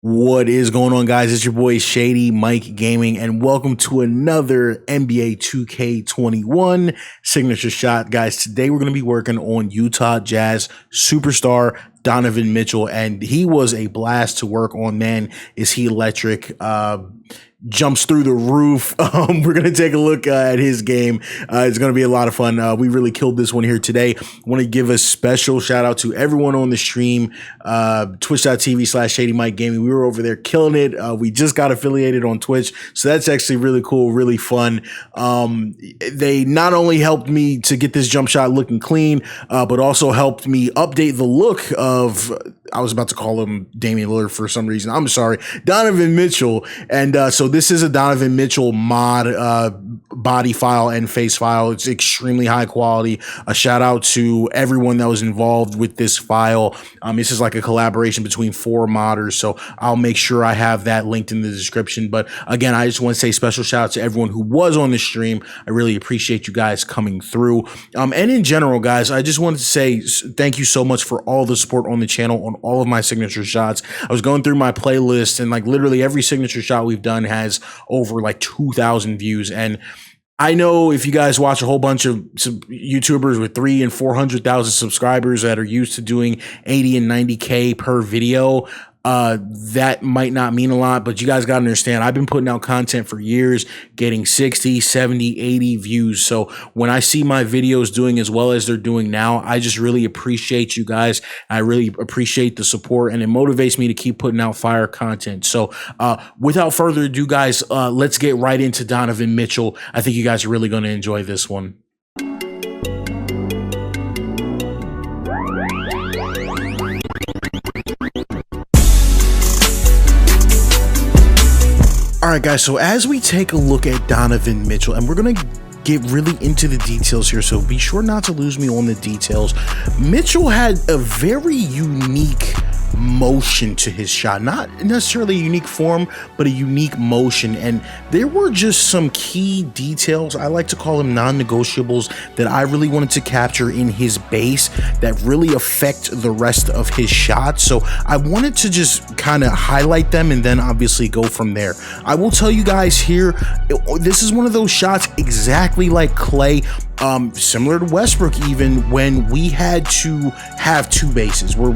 What is going on, guys? It's your boy Shady Mike Gaming, and welcome to another NBA 2K21 signature shot. Guys, today we're going to be working on Utah Jazz superstar Donovan Mitchell, and he was a blast to work on. Man, is he electric. Jumps through the roof. We're going to take a look at his game. It's going to be a lot of fun. We really killed this one here today. I want to give a special shout out to everyone on the stream, twitch.tv/Shady Mike Gaming. We were over there killing it. We just got affiliated on Twitch, so that's actually really cool, really fun. They not only helped me to get this jump shot looking clean, but also helped me update the look of, I was about to call him Damian Lillard for some reason. I'm sorry, Donovan Mitchell. And so this is a Donovan Mitchell mod body file and face file. It's extremely high quality. A shout out to everyone that was involved with this file. This is like a collaboration between 4 modders, so I'll make sure I have that linked in the description. But again, I just want to say special shout out to everyone who was on the stream. I really appreciate you guys coming through. And in general, guys, I just wanted to say thank you so much for all the support on the channel on all of my signature shots. I was going through my playlist, and like literally every signature shot we've done has over like 2,000 views. And I know if you guys watch a whole bunch of YouTubers with 300,000 and 400,000 subscribers that are used to doing 80 and 90K per video, that might not mean a lot, but you guys got to understand, I've been putting out content for years, getting 60, 70, 80 views. So when I see my videos doing as well as they're doing now, I just really appreciate you guys. I really appreciate the support, and it motivates me to keep putting out fire content. So without further ado, guys, let's get right into Donovan Mitchell. I think you guys are really going to enjoy this one. All right, guys, so as we take a look at Donovan Mitchell, and we're going to get really into the details here, so be sure not to lose me on the details. Mitchell had a very unique motion to his shot, not necessarily a unique form, but a unique motion. And there were just some key details, I like to call them non-negotiables, that I really wanted to capture in his base that really affect the rest of his shot. So I wanted to just kind of highlight them and then obviously go from there. I will tell you guys here, this is one of those shots exactly like Clay, similar to Westbrook even, when we had to have 2 bases where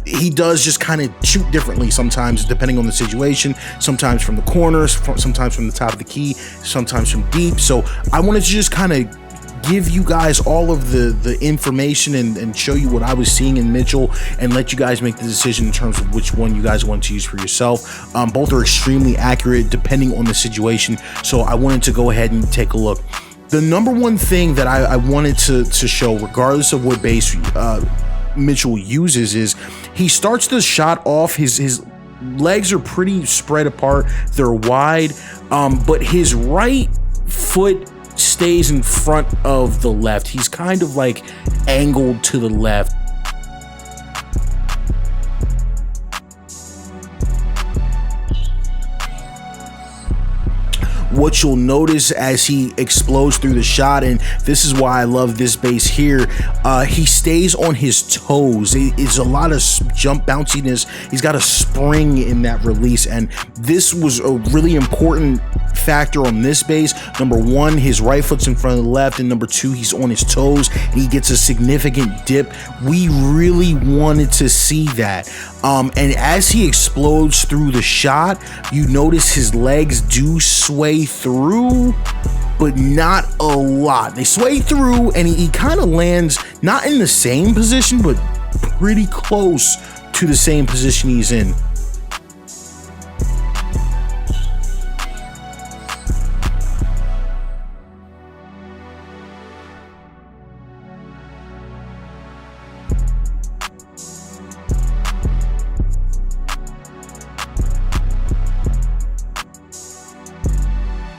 he does just kind of shoot differently sometimes depending on the situation, sometimes from the corners, sometimes from the top of the key, sometimes from deep. So I wanted to just kind of give you guys all of the information and show you what I was seeing in Mitchell, and let you guys make the decision in terms of which one you guys want to use for yourself. Both are extremely accurate depending on the situation, so I wanted to go ahead and take a look. The number one thing that I wanted to show, regardless of what base Mitchell uses, is he starts the shot off, his legs are pretty spread apart, they're wide, but his right foot stays in front of the left. He's kind of like angled to the left. What you'll notice as he explodes through the shot, and this is why I love this base here, he stays on his toes. It's a lot of jump bounciness. He's got a spring in that release, and this was a really important factor on this base. Number 1, his right foot's in front of the left, and number 2, he's on his toes and he gets a significant dip. We really wanted to see that. And as he explodes through the shot, you notice his legs do sway through, but not a lot. They sway through, and he kind of lands not in the same position, but pretty close to the same position he's in.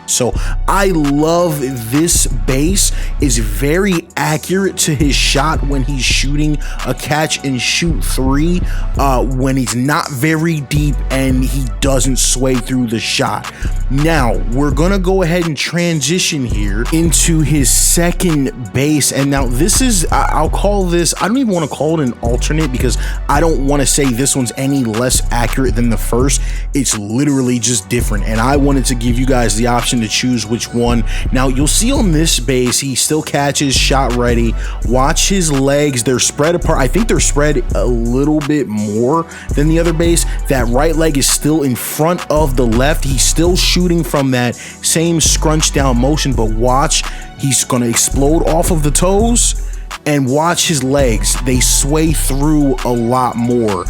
So I love this base. Is very accurate to his shot when he's shooting a catch and shoot 3, when he's not very deep and he doesn't sway through the shot. Now we're gonna go ahead and transition here into his second base. And now this is, I'll call this, I don't even want to call it an alternate because I don't want to say this one's any less accurate than the first. It's literally just different, and I wanted to give you guys the option to choose which one. Now you'll see on this base, he still catches, shot ready. Watch his legs, they're spread apart. I think they're spread a little bit more than the other base. That right leg is still in front of the left. He's still shooting from that same scrunch down motion, but watch, he's gonna explode off of the toes, and watch his legs, they sway through a lot more.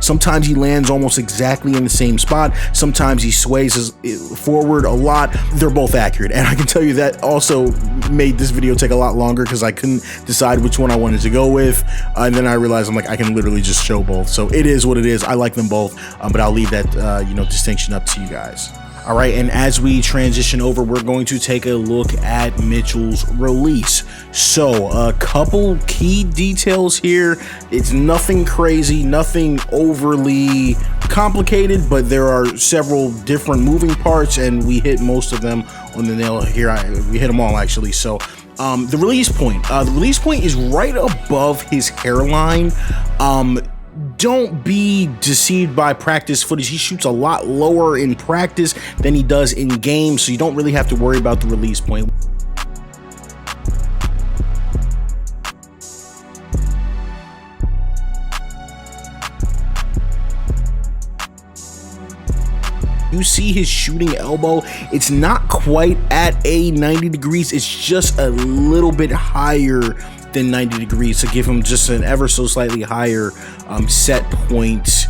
Sometimes he lands almost exactly in the same spot. Sometimes he sways forward a lot. They're both accurate. And I can tell you that also made this video take a lot longer because I couldn't decide which one I wanted to go with. And then I realized I'm like, I can literally just show both. So it is what it is. I like them both, but I'll leave that, distinction up to you guys. All right, and as we transition over, we're going to take a look at Mitchell's release. So a couple key details here. It's nothing crazy, nothing overly complicated, but there are several different moving parts, and we hit most of them on the nail here. We hit them all actually. So the release point is right above his hairline. Don't be deceived by practice footage. He shoots a lot lower in practice than he does in game, so you don't really have to worry about the release point. You see his shooting elbow, it's not quite at a 90 degrees, it's just a little bit higher than 90 degrees to give him just an ever so slightly higher set point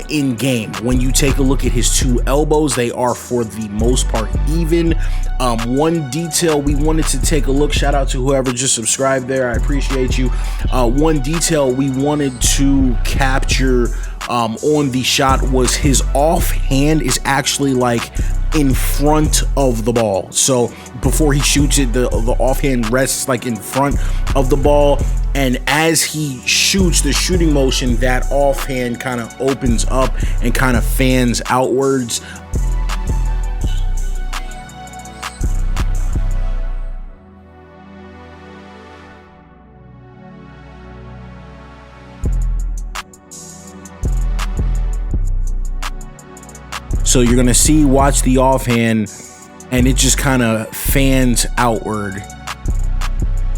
in game. When you take a look at his two elbows, they are for the most part even. One detail we wanted to take a look, shout out to whoever just subscribed there, I appreciate you. One detail we wanted to capture on the shot was his offhand is actually like in front of the ball. So before he shoots it, the offhand rests like in front of the ball, and as he shoots, the shooting motion, that offhand kind of opens up and kind of fans outwards. So you're gonna see, watch the offhand, and it just kind of fans outward,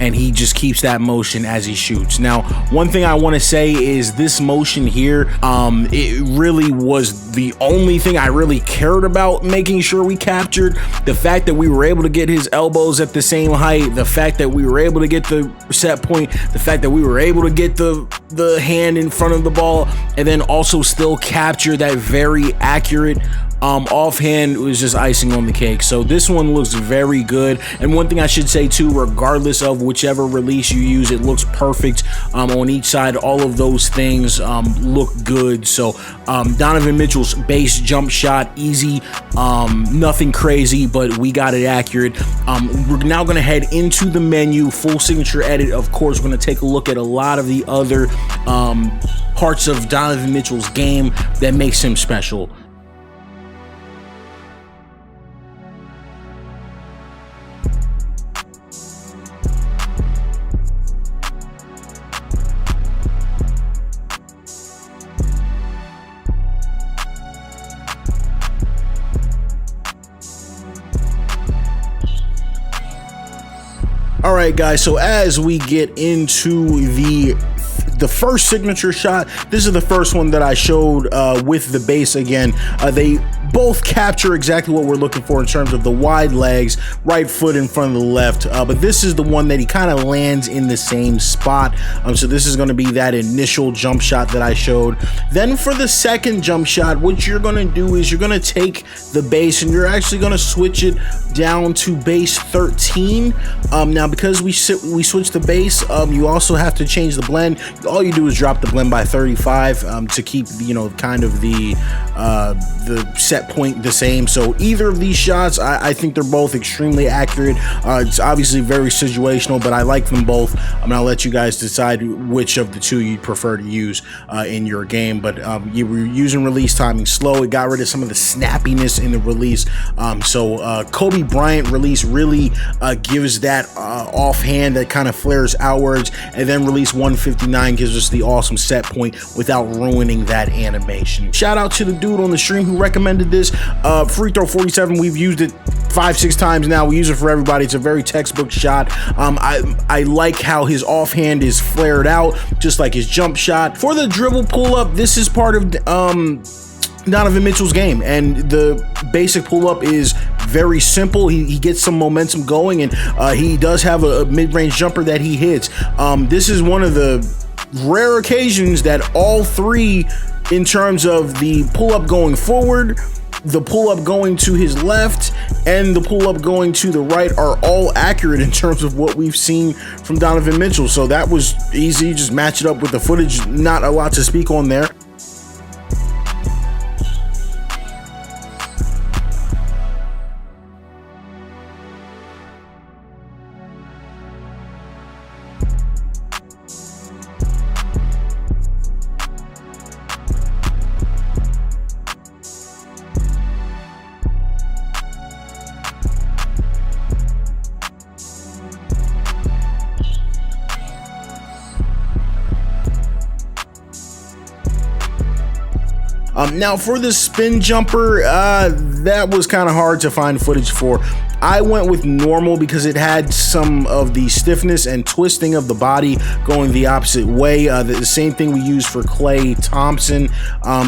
and he just keeps that motion as he shoots. Now, one thing I want to say is this motion here, it really was the only thing I really cared about making sure we captured. The fact that we were able to get his elbows at the same height, the fact that we were able to get the set point, the fact that we were able to get the hand in front of the ball, and then also still capture that very accurate offhand was just icing on the cake. So this one looks very good. And one thing I should say too, regardless of whichever release you use, it looks perfect on each side. All of those things look good. So Donovan Mitchell's base jump shot, easy, nothing crazy, but we got it accurate. We're now going to head into the menu, full signature edit. Of course, we're going to take a look at a lot of the other parts of Donovan Mitchell's game that makes him special. All right, guys, so as we get into the the first signature shot. This is the first one that I showed with the base again. They both capture exactly what we're looking for in terms of the wide legs, right foot in front of the left. But this is the one that he kind of lands in the same spot. So this is going to be that initial jump shot that I showed. Then for the second jump shot, what you're going to do is you're going to take the base and you're actually going to switch it down to base 13. Now because we switch the base, you also have to change the blend. All you do is drop the blend by 35 to keep, you know, kind of the set point the same. So either of these shots, I think they're both extremely accurate. It's obviously very situational, but I like them both. I'm gonna let you guys decide which of the two you'd prefer to use in your game. But you were using release timing slow. It got rid of some of the snappiness in the release. So Kobe Bryant release really gives that offhand that kind of flares outwards, and then release 159 gives us the awesome set point without ruining that animation. Shout out to the dude on the stream who recommended this. Free throw 47, we've used it 5-6 times now. We use it for everybody. It's a very textbook shot. I like how his offhand is flared out, just like his jump shot. For the dribble pull up, this is part of Donovan Mitchell's game, and the basic pull up is very simple. He gets some momentum going, and he does have a mid-range jumper that he hits. This is one of the rare occasions that all three, in terms of the pull up going forward, the pull up going to his left, and the pull up going to the right, are all accurate in terms of what we've seen from Donovan Mitchell. So that was easy. Just match it up with the footage. Not a lot to speak on there. Now for the spin jumper, that was kind of hard to find footage for. I went with normal because it had some of the stiffness and twisting of the body going the opposite way. The same thing we used for Klay Thompson.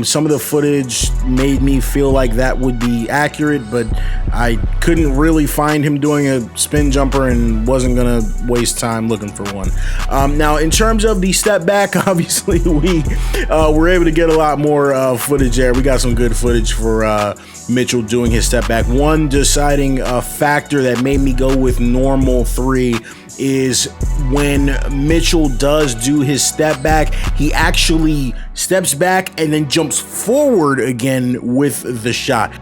Some of the footage made me feel like that would be accurate, but I couldn't really find him doing a spin jumper and wasn't gonna waste time looking for one. Now in terms of the step back, obviously we were able to get a lot more footage there. We got some good footage for Mitchell doing his step back. One deciding factor that made me go with normal 3 is when Mitchell does do his step back, he actually steps back and then jumps forward again with the shot.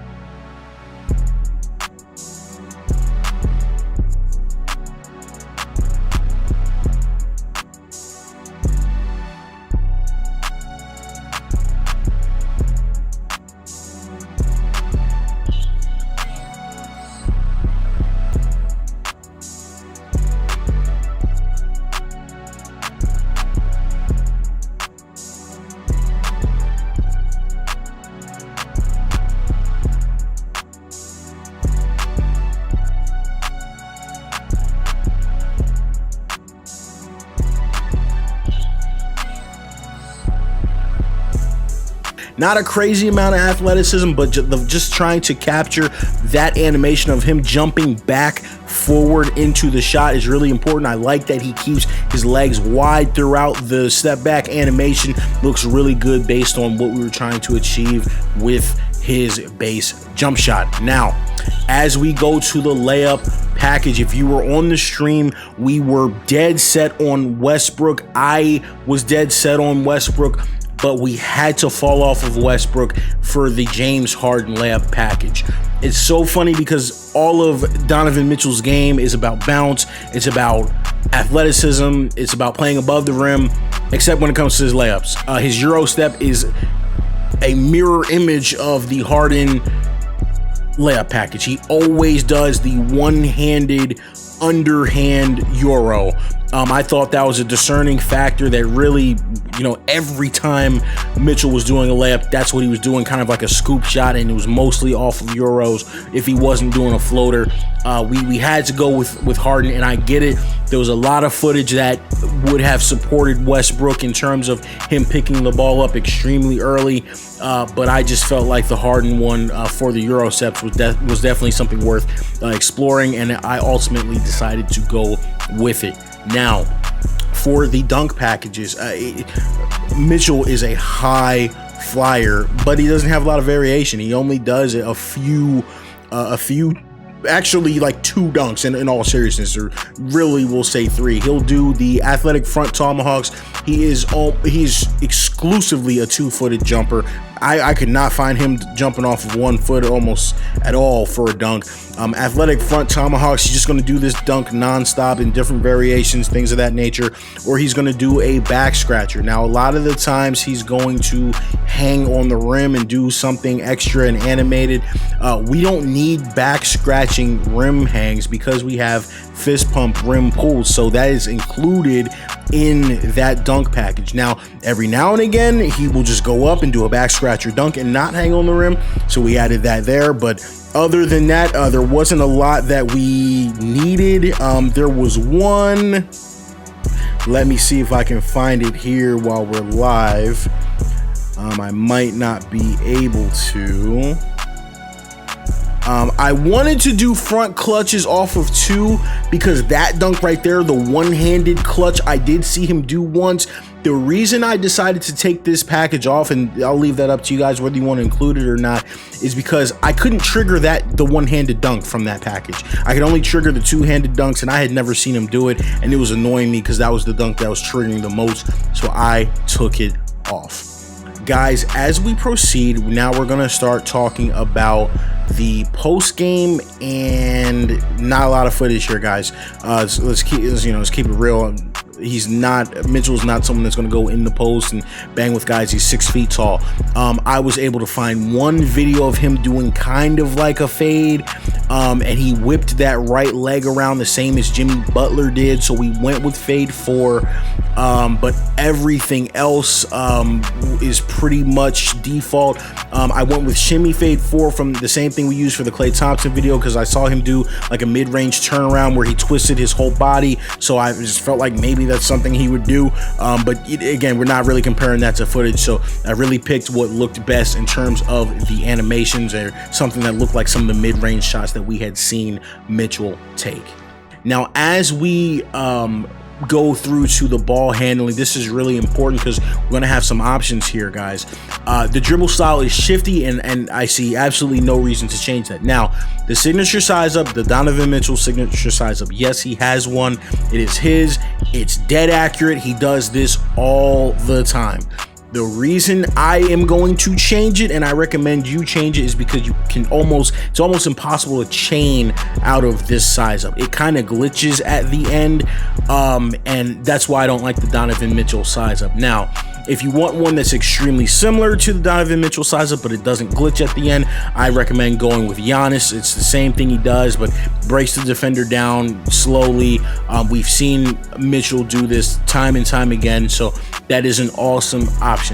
Not a crazy amount of athleticism, but just trying to capture that animation of him jumping back forward into the shot is really important. I like that he keeps his legs wide throughout the step back animation. Looks really good based on what we were trying to achieve with his base jump shot. Now, as we go to the layup package, if you were on the stream, we were dead set on Westbrook. I was dead set on Westbrook, but we had to fall off of Westbrook for the James Harden layup package. It's so funny because all of Donovan Mitchell's game is about bounce, it's about athleticism, it's about playing above the rim, except when it comes to his layups. His Euro step is a mirror image of the Harden layup package. He always does the one-handed underhand Euro. I thought that was a discerning factor that really, every time Mitchell was doing a layup, that's what he was doing, kind of like a scoop shot, and it was mostly off of Euros if he wasn't doing a floater. We had to go with Harden, and I get it. There was a lot of footage that would have supported Westbrook in terms of him picking the ball up extremely early, but I just felt like the Harden one for the Eurosteps was definitely something worth exploring, and I ultimately decided to go with it. Now, for the dunk packages, Mitchell is a high flyer, but he doesn't have a lot of variation. He only does a few, actually like 2 dunks in all seriousness, or really we'll say 3. He'll do the athletic front tomahawks. He's exclusively a 2-footed jumper. I could not find him jumping off of 1 foot almost at all for a dunk. Athletic front tomahawks, he's just going to do this dunk nonstop in different variations, things of that nature, or he's going to do a back scratcher. Now, a lot of the times he's going to hang on the rim and do something extra and animated. We don't need back scratching rim hangs because we have fist pump rim pulls, so that is included in that dunk package. Now, every now and again, he will just go up and do a back scratcher dunk and not hang on the rim, so we added that there. But other than that, there wasn't a lot that we needed. There was one. Let me see if I can find it here while we're live. I might not be able to. I wanted to do front clutches off of 2 because that dunk right there, the one-handed clutch, I did see him do once. The reason I decided to take this package off, and I'll leave that up to you guys whether you want to include it or not, is because I couldn't trigger the one-handed dunk from that package. I could only trigger the 2-handed dunks, and I had never seen him do it, and it was annoying me because that was the dunk that was triggering the most, so I took it off. Guys, as we proceed, now we're going to start talking about the post game, and not a lot of footage here, guys. Let's keep it real. Mitchell's not someone that's going to go in the post and bang with guys. He's 6 feet tall. I was able to find one video of him doing kind of like a fade, and he whipped that right leg around the same as Jimmy Butler did, so we went with fade 4. But everything else is pretty much default. I went with shimmy fade 4 from the same thing we used for the Klay Thompson video, because I saw him do like a mid-range turnaround where he twisted his whole body, so I just felt like maybe that's something he would do. Again, we're not really comparing that to footage, so I really picked what looked best in terms of the animations, or something that looked like some of the mid-range shots that we had seen Mitchell take. Now, as we go through to the ball handling, this is really important because we're going to have some options here, guys. The dribble style is shifty, and I see absolutely no reason to change that. Now, the signature size up, the Donovan Mitchell signature size up, yes, he has one. It is his. It's dead accurate. He does this all the time. The reason I am going to change it, and I recommend you change it, is because it's almost impossible to chain out of this size up. It kind of glitches at the end, and that's why I don't like the Donovan Mitchell size up. Now, if you want one that's extremely similar to the Donovan Mitchell size up, but it doesn't glitch at the end, I recommend going with Giannis. It's the same thing he does, but breaks the defender down slowly. We've seen Mitchell do this time and time again, so that is an awesome option.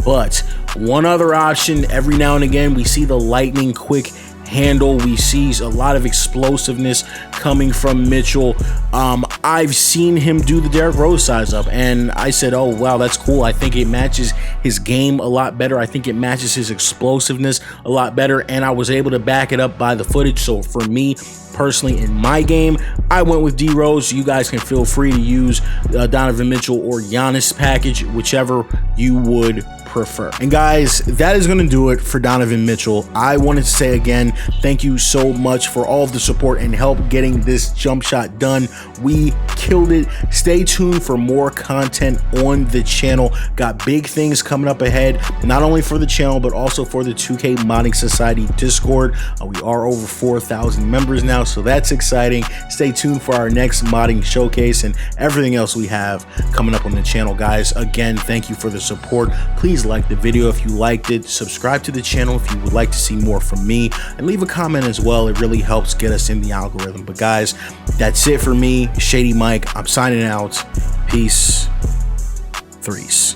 But one other option, every now and again, we see the lightning quick handle. We see a lot of explosiveness coming from Mitchell. I've seen him do the Derrick Rose size up, and I said, oh wow, that's cool. I think it matches his game a lot better. I think it matches his explosiveness a lot better, and I was able to back it up by the footage. So for me personally, in my game, I went with D Rose. You guys can feel free to use Donovan Mitchell or Giannis package, whichever you would prefer. And guys, that is going to do it for Donovan Mitchell. I wanted to say again, thank you so much for all of the support and help getting this jump shot done. We killed it. Stay tuned for more content on the channel. Got big things coming up ahead, not only for the channel, but also for the 2K Modding Society Discord. We are over 4,000 members now. now, so that's exciting. Stay tuned for our next modding showcase and everything else we have coming up on the channel, guys. Again, thank you for the support. Please like the video if you liked it, subscribe to the channel if you would like to see more from me, and leave a comment as well. It really helps get us in the algorithm. But guys, that's it for me, Shady Mike. I'm signing out. Peace. Threes.